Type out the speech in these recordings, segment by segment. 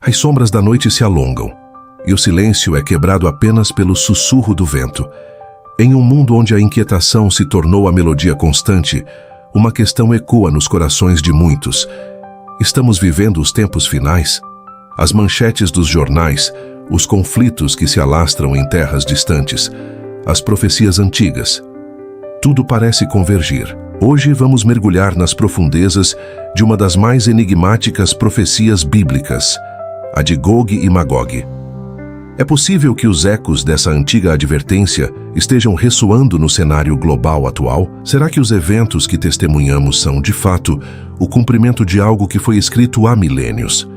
As sombras da noite se alongam, e o silêncio é quebrado apenas pelo sussurro do vento. Em um mundo onde a inquietação se tornou a melodia constante, uma questão ecoa nos corações de muitos. Estamos vivendo os tempos finais? As manchetes dos jornais, os conflitos que se alastram em terras distantes, as profecias antigas. Tudo parece convergir. Hoje vamos mergulhar nas profundezas de uma das mais enigmáticas profecias bíblicas, a de Gog e Magog. É possível que os ecos dessa antiga advertência estejam ressoando no cenário global atual? Será que os eventos que testemunhamos são, de fato, o cumprimento de algo que foi escrito há milênios?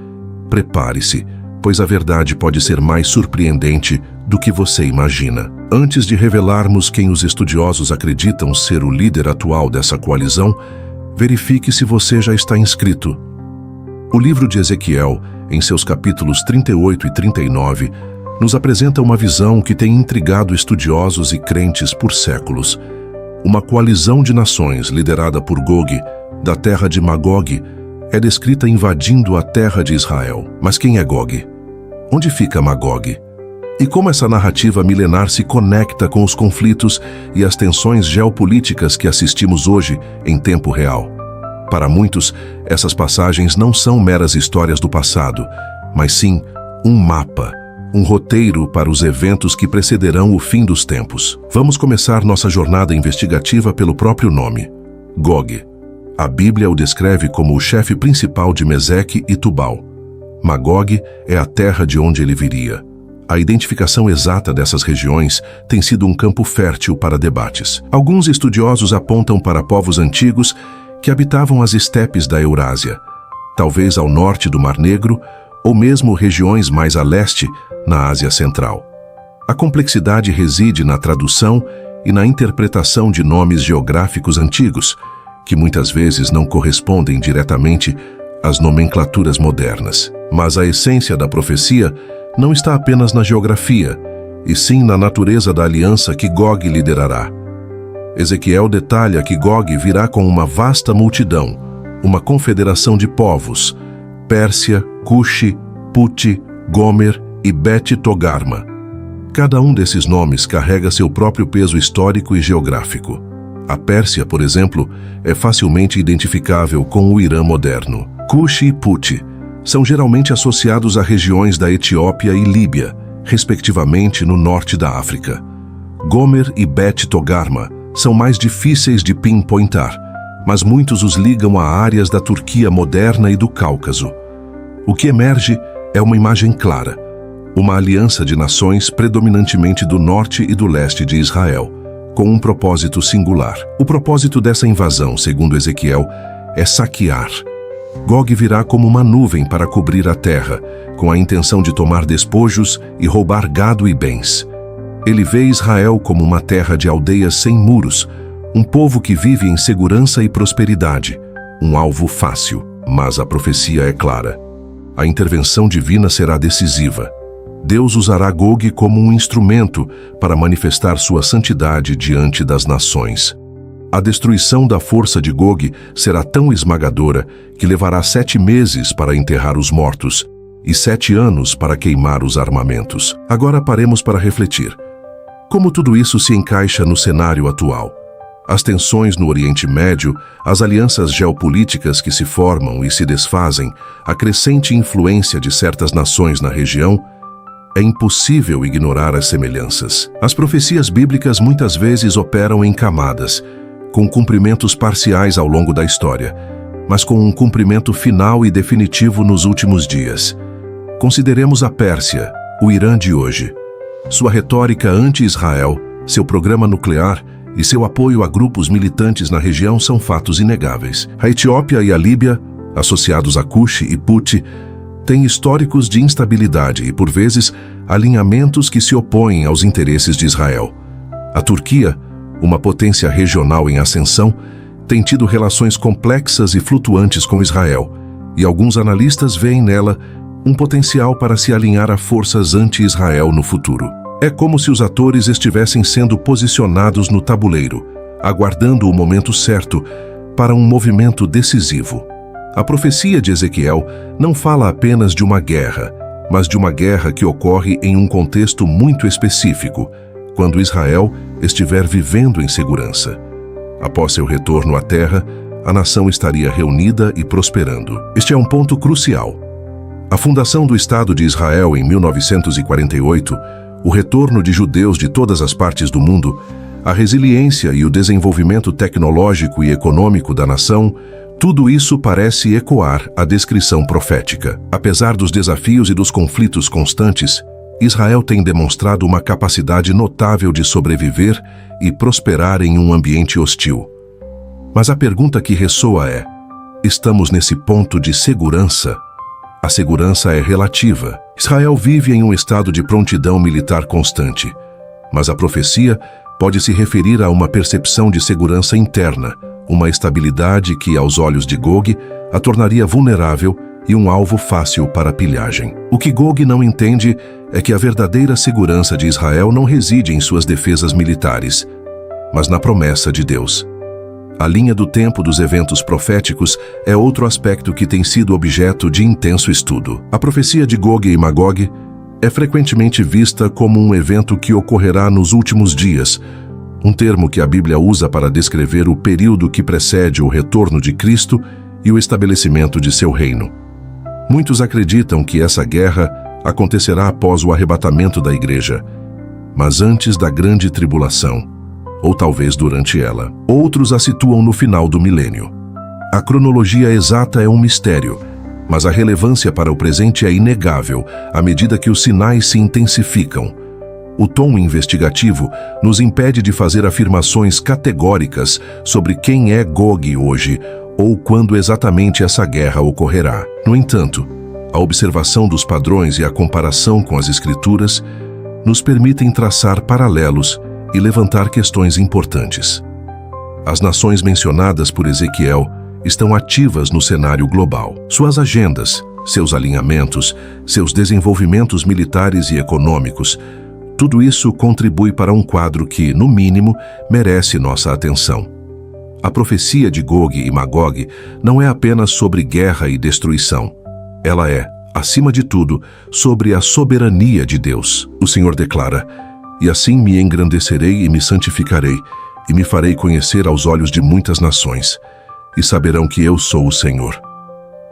Prepare-se, pois a verdade pode ser mais surpreendente do que você imagina. Antes de revelarmos quem os estudiosos acreditam ser o líder atual dessa coalizão, verifique se você já está inscrito. O livro de Ezequiel, em seus capítulos 38 e 39, nos apresenta uma visão que tem intrigado estudiosos e crentes por séculos. Uma coalizão de nações liderada por Gog, da terra de Magog, é descrita invadindo a terra de Israel. Mas quem é Gog? Onde fica Magog? E como essa narrativa milenar se conecta com os conflitos e as tensões geopolíticas que assistimos hoje em tempo real? Para muitos, essas passagens não são meras histórias do passado, mas sim um mapa, um roteiro para os eventos que precederão o fim dos tempos. Vamos começar nossa jornada investigativa pelo próprio nome, Gog. A Bíblia o descreve como o chefe principal de Meseque e Tubal. Magog é a terra de onde ele viria. A identificação exata dessas regiões tem sido um campo fértil para debates. Alguns estudiosos apontam para povos antigos que habitavam as estepes da Eurásia, talvez ao norte do Mar Negro, ou mesmo regiões mais a leste, na Ásia Central. A complexidade reside na tradução e na interpretação de nomes geográficos antigos, que muitas vezes não correspondem diretamente às nomenclaturas modernas. Mas a essência da profecia não está apenas na geografia, e sim na natureza da aliança que Gog liderará. Ezequiel detalha que Gog virá com uma vasta multidão, uma confederação de povos, Pérsia, Cuxi, Puti, Gomer e Bet-Togarma. Cada um desses nomes carrega seu próprio peso histórico e geográfico. A Pérsia, por exemplo, é facilmente identificável com o Irã moderno. Cuxi e Puti são geralmente associados a regiões da Etiópia e Líbia, respectivamente no norte da África. Gomer e Bet-Togarma são mais difíceis de pinpointar, mas muitos os ligam a áreas da Turquia moderna e do Cáucaso. O que emerge é uma imagem clara, uma aliança de nações predominantemente do norte e do leste de Israel, com um propósito singular. O propósito dessa invasão, segundo Ezequiel, é saquear. Gog virá como uma nuvem para cobrir a terra, com a intenção de tomar despojos e roubar gado e bens. Ele vê Israel como uma terra de aldeias sem muros, um povo que vive em segurança e prosperidade, um alvo fácil. Mas a profecia é clara. A intervenção divina será decisiva. Deus usará Gog como um instrumento para manifestar sua santidade diante das nações. A destruição da força de Gog será tão esmagadora que levará 7 meses para enterrar os mortos e 7 anos para queimar os armamentos. Agora paremos para refletir. Como tudo isso se encaixa no cenário atual? As tensões no Oriente Médio, as alianças geopolíticas que se formam e se desfazem, a crescente influência de certas nações na região, é impossível ignorar as semelhanças. As profecias bíblicas muitas vezes operam em camadas, com cumprimentos parciais ao longo da história, mas com um cumprimento final e definitivo nos últimos dias. Consideremos a Pérsia, o Irã de hoje. Sua retórica anti-Israel, seu programa nuclear e seu apoio a grupos militantes na região são fatos inegáveis. A Etiópia e a Líbia, associados a Cuxi e Puti, têm históricos de instabilidade e, por vezes, alinhamentos que se opõem aos interesses de Israel. A Turquia, uma potência regional em ascensão, tem tido relações complexas e flutuantes com Israel, e alguns analistas veem nela um potencial para se alinhar a forças anti-Israel no futuro. É como se os atores estivessem sendo posicionados no tabuleiro, aguardando o momento certo para um movimento decisivo. A profecia de Ezequiel não fala apenas de uma guerra, mas de uma guerra que ocorre em um contexto muito específico, quando Israel estiver vivendo em segurança. Após seu retorno à terra, a nação estaria reunida e prosperando. Este é um ponto crucial. A fundação do Estado de Israel em 1948, o retorno de judeus de todas as partes do mundo, a resiliência e o desenvolvimento tecnológico e econômico da nação, tudo isso parece ecoar a descrição profética. Apesar dos desafios e dos conflitos constantes, Israel tem demonstrado uma capacidade notável de sobreviver e prosperar em um ambiente hostil. Mas a pergunta que ressoa é: estamos nesse ponto de segurança? A segurança é relativa. Israel vive em um estado de prontidão militar constante, mas a profecia pode se referir a uma percepção de segurança interna, uma estabilidade que, aos olhos de Gog, a tornaria vulnerável e um alvo fácil para pilhagem. O que Gog não entende é que a verdadeira segurança de Israel não reside em suas defesas militares, mas na promessa de Deus. A linha do tempo dos eventos proféticos é outro aspecto que tem sido objeto de intenso estudo. A profecia de Gog e Magog é frequentemente vista como um evento que ocorrerá nos últimos dias, um termo que a Bíblia usa para descrever o período que precede o retorno de Cristo e o estabelecimento de seu reino. Muitos acreditam que essa guerra acontecerá após o arrebatamento da igreja, mas antes da grande tribulação, ou talvez durante ela. Outros a situam no final do milênio. A cronologia exata é um mistério, mas a relevância para o presente é inegável à medida que os sinais se intensificam. O tom investigativo nos impede de fazer afirmações categóricas sobre quem é Gog hoje ou quando exatamente essa guerra ocorrerá. No entanto, a observação dos padrões e a comparação com as Escrituras nos permitem traçar paralelos e levantar questões importantes. As nações mencionadas por Ezequiel estão ativas no cenário global. Suas agendas, seus alinhamentos, seus desenvolvimentos militares e econômicos, tudo isso contribui para um quadro que, no mínimo, merece nossa atenção. A profecia de Gog e Magog não é apenas sobre guerra e destruição. Ela é, acima de tudo, sobre a soberania de Deus. O Senhor declara: "E assim me engrandecerei e me santificarei, e me farei conhecer aos olhos de muitas nações, e saberão que eu sou o Senhor."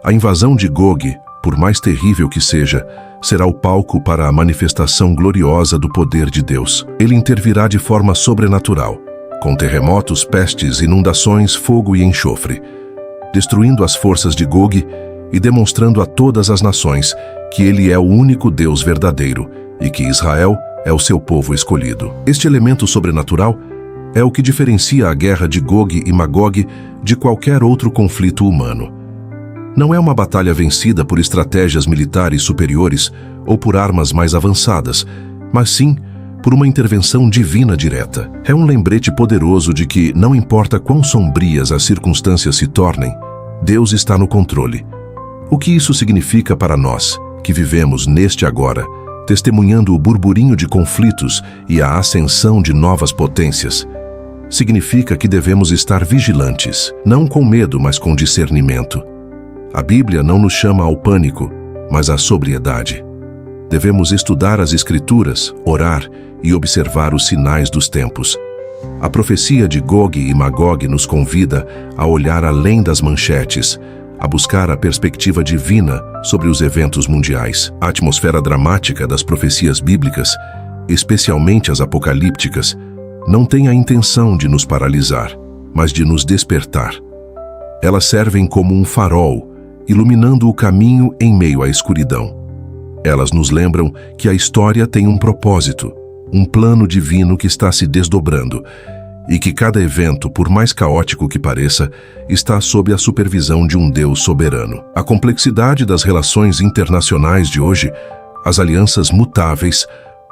A invasão de Gog, por mais terrível que seja, será o palco para a manifestação gloriosa do poder de Deus. Ele intervirá de forma sobrenatural, com terremotos, pestes, inundações, fogo e enxofre, destruindo as forças de Gog e demonstrando a todas as nações que ele é o único Deus verdadeiro e que Israel é o seu povo escolhido. Este elemento sobrenatural é o que diferencia a guerra de Gog e Magog de qualquer outro conflito humano. Não é uma batalha vencida por estratégias militares superiores ou por armas mais avançadas, mas sim por uma intervenção divina direta. É um lembrete poderoso de que, não importa quão sombrias as circunstâncias se tornem, Deus está no controle. O que isso significa para nós, que vivemos neste agora, testemunhando o burburinho de conflitos e a ascensão de novas potências? Significa que devemos estar vigilantes, não com medo, mas com discernimento. A Bíblia não nos chama ao pânico, mas à sobriedade. Devemos estudar as Escrituras, orar e observar os sinais dos tempos. A profecia de Gog e Magog nos convida a olhar além das manchetes, a buscar a perspectiva divina sobre os eventos mundiais. A atmosfera dramática das profecias bíblicas, especialmente as apocalípticas, não tem a intenção de nos paralisar, mas de nos despertar. Elas servem como um farol, iluminando o caminho em meio à escuridão. Elas nos lembram que a história tem um propósito, um plano divino que está se desdobrando, e que cada evento, por mais caótico que pareça, está sob a supervisão de um Deus soberano. A complexidade das relações internacionais de hoje, as alianças mutáveis,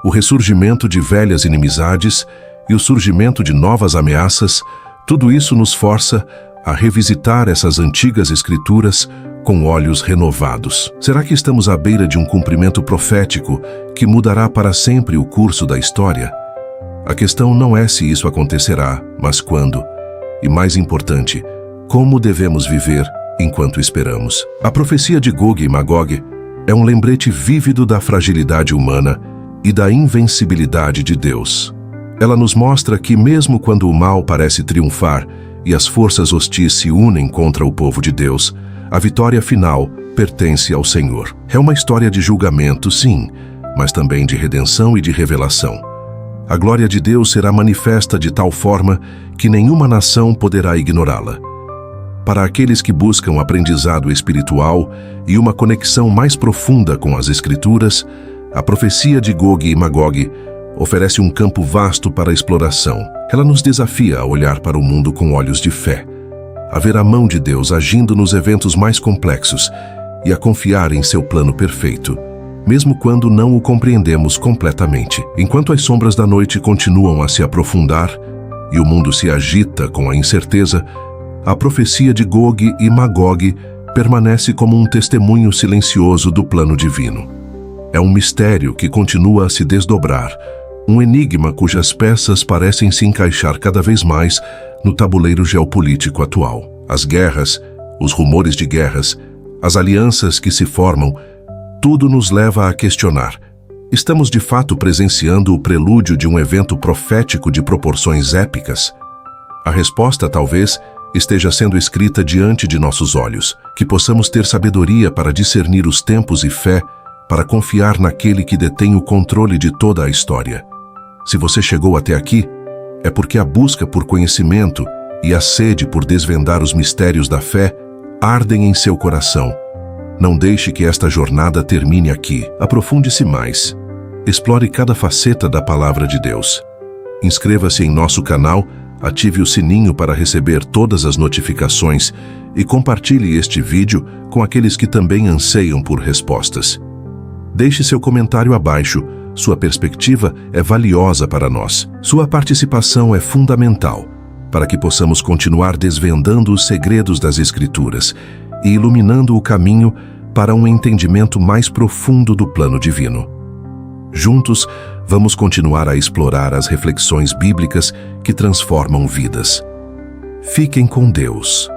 o ressurgimento de velhas inimizades e o surgimento de novas ameaças, tudo isso nos força a revisitar essas antigas escrituras com olhos renovados. Será que estamos à beira de um cumprimento profético que mudará para sempre o curso da história? A questão não é se isso acontecerá, mas quando. E mais importante, como devemos viver enquanto esperamos. A profecia de Gog e Magog É um lembrete vívido da fragilidade humana e da invencibilidade de Deus. Ela nos mostra que, mesmo quando o mal parece triunfar e as forças hostis se unem contra o povo de Deus, a vitória final pertence ao Senhor. É uma história de julgamento, sim, mas também de redenção e de revelação. A glória de Deus será manifesta de tal forma que nenhuma nação poderá ignorá-la. Para aqueles que buscam aprendizado espiritual e uma conexão mais profunda com as Escrituras, a profecia de Gog e Magog oferece um campo vasto para a exploração. Ela nos desafia a olhar para o mundo com olhos de fé, a ver a mão de Deus agindo nos eventos mais complexos e a confiar em seu plano perfeito, mesmo quando não o compreendemos completamente. Enquanto as sombras da noite continuam a se aprofundar e o mundo se agita com a incerteza, a profecia de Gog e Magog permanece como um testemunho silencioso do plano divino. É um mistério que continua a se desdobrar, um enigma cujas peças parecem se encaixar cada vez mais no tabuleiro geopolítico atual. As guerras, os rumores de guerras, as alianças que se formam, tudo nos leva a questionar: estamos de fato presenciando o prelúdio de um evento profético de proporções épicas? A resposta, talvez, esteja sendo escrita diante de nossos olhos, que possamos ter sabedoria para discernir os tempos e fé para confiar naquele que detém o controle de toda a história. Se você chegou até aqui, é porque a busca por conhecimento e a sede por desvendar os mistérios da fé ardem em seu coração. Não deixe que esta jornada termine aqui. Aprofunde-se mais. Explore cada faceta da Palavra de Deus. Inscreva-se em nosso canal, ative o sininho para receber todas as notificações e compartilhe este vídeo com aqueles que também anseiam por respostas. Deixe seu comentário abaixo. Sua perspectiva é valiosa para nós. Sua participação é fundamental para que possamos continuar desvendando os segredos das Escrituras e iluminando o caminho para um entendimento mais profundo do plano divino. Juntos, vamos continuar a explorar as reflexões bíblicas que transformam vidas. Fiquem com Deus.